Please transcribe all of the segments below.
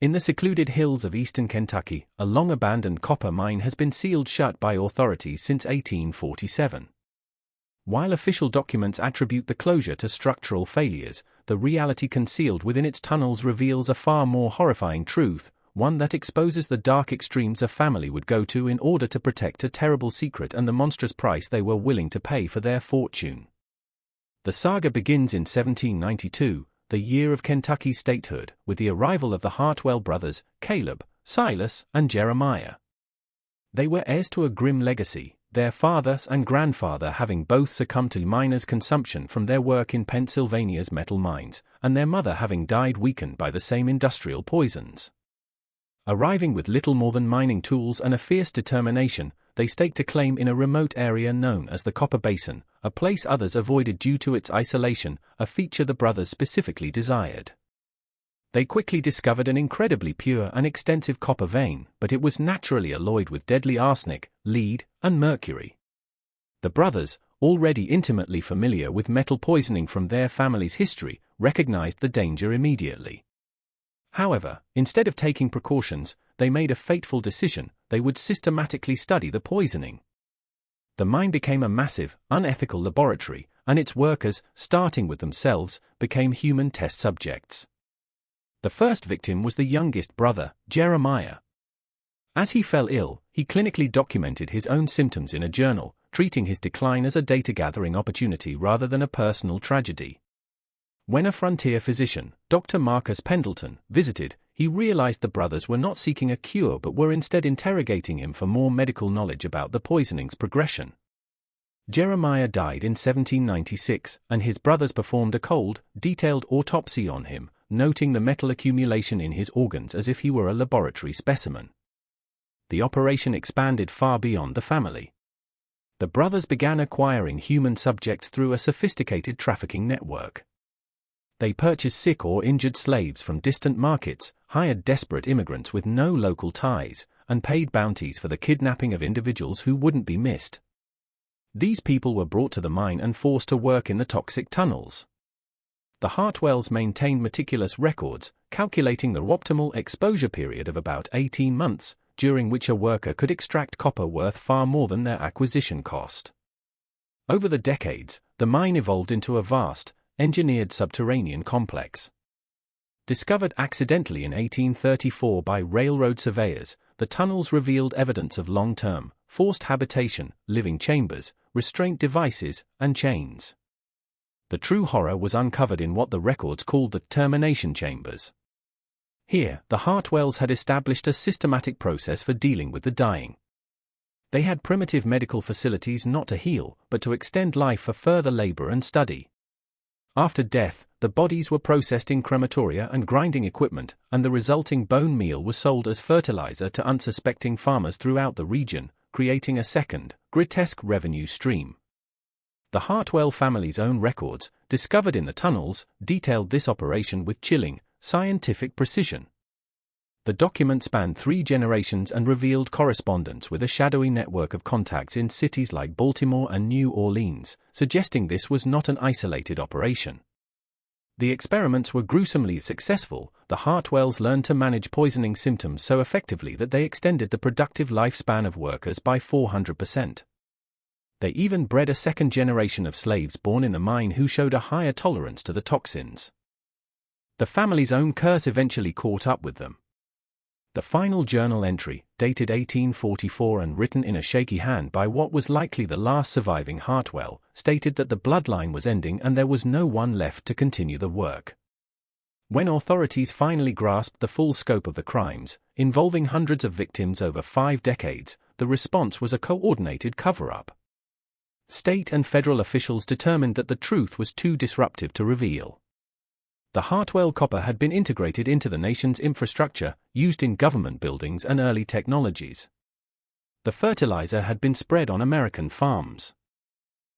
In the secluded hills of eastern Kentucky, a long-abandoned copper mine has been sealed shut by authorities since 1847. While official documents attribute the closure to structural failures, the reality concealed within its tunnels reveals a far more horrifying truth, one that exposes the dark extremes a family would go to in order to protect a terrible secret and the monstrous price they were willing to pay for their fortune. The saga begins in 1792, the year of Kentucky's statehood, with the arrival of the Hartwell brothers, Caleb, Silas, and Jeremiah. They were heirs to a grim legacy, their father and grandfather having both succumbed to miners' consumption from their work in Pennsylvania's metal mines, and their mother having died weakened by the same industrial poisons. Arriving with little more than mining tools and a fierce determination, they staked a claim in a remote area known as the Copper Basin, a place others avoided due to its isolation, a feature the brothers specifically desired. They quickly discovered an incredibly pure and extensive copper vein, but it was naturally alloyed with deadly arsenic, lead, and mercury. The brothers, already intimately familiar with metal poisoning from their family's history, recognized the danger immediately. However, instead of taking precautions, they made a fateful decision: they would systematically study the poisoning. The mine became a massive, unethical laboratory, and its workers, starting with themselves, became human test subjects. The first victim was the youngest brother, Jeremiah. As he fell ill, he clinically documented his own symptoms in a journal, treating his decline as a data-gathering opportunity rather than a personal tragedy. When a frontier physician, Dr. Marcus Pendleton, visited, he realized the brothers were not seeking a cure but were instead interrogating him for more medical knowledge about the poisoning's progression. Jeremiah died in 1796, and his brothers performed a cold, detailed autopsy on him, noting the metal accumulation in his organs as if he were a laboratory specimen. The operation expanded far beyond the family. The brothers began acquiring human subjects through a sophisticated trafficking network. They purchased sick or injured slaves from distant markets, hired desperate immigrants with no local ties, and paid bounties for the kidnapping of individuals who wouldn't be missed. These people were brought to the mine and forced to work in the toxic tunnels. The Hartwells maintained meticulous records, calculating the optimal exposure period of about 18 months, during which a worker could extract copper worth far more than their acquisition cost. Over the decades, the mine evolved into a vast, engineered subterranean complex. Discovered accidentally in 1834 by railroad surveyors, the tunnels revealed evidence of long-term, forced habitation, living chambers, restraint devices, and chains. The true horror was uncovered in what the records called the termination chambers. Here, the Hartwells had established a systematic process for dealing with the dying. They had primitive medical facilities not to heal, but to extend life for further labor and study. After death, the bodies were processed in crematoria and grinding equipment, and the resulting bone meal was sold as fertilizer to unsuspecting farmers throughout the region, creating a second, grotesque revenue stream. The Hartwell family's own records, discovered in the tunnels, detailed this operation with chilling, scientific precision. The document spanned 3 generations and revealed correspondence with a shadowy network of contacts in cities like Baltimore and New Orleans, suggesting this was not an isolated operation. The experiments were gruesomely successful. The Hartwells learned to manage poisoning symptoms so effectively that they extended the productive lifespan of workers by 400%. They even bred a second generation of slaves born in the mine who showed a higher tolerance to the toxins. The family's own curse eventually caught up with them. The final journal entry, dated 1844 and written in a shaky hand by what was likely the last surviving Hartwell, stated that the bloodline was ending and there was no one left to continue the work. When authorities finally grasped the full scope of the crimes, involving hundreds of victims over 5 decades, the response was a coordinated cover-up. State and federal officials determined that the truth was too disruptive to reveal. The Hartwell copper had been integrated into the nation's infrastructure, used in government buildings and early technologies. The fertilizer had been spread on American farms.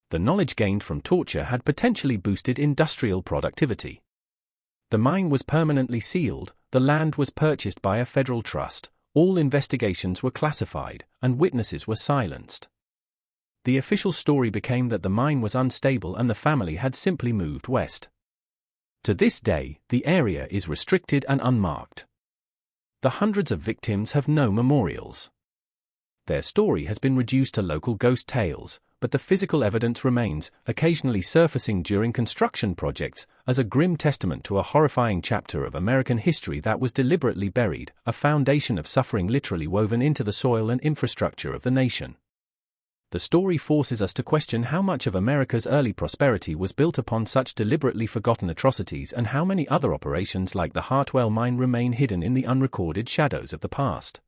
The knowledge gained from torture had potentially boosted industrial productivity. The mine was permanently sealed, the land was purchased by a federal trust, all investigations were classified, and witnesses were silenced. The official story became that the mine was unstable and the family had simply moved west. To this day, the area is restricted and unmarked. the hundreds of victims have no memorials. Their story has been reduced to local ghost tales, but the physical evidence remains, occasionally surfacing during construction projects, as a grim testament to a horrifying chapter of American history that was deliberately buried, a foundation of suffering literally woven into the soil and infrastructure of the nation. The story forces us to question how much of America's early prosperity was built upon such deliberately forgotten atrocities and how many other operations like the Hartwell mine remain hidden in the unrecorded shadows of the past.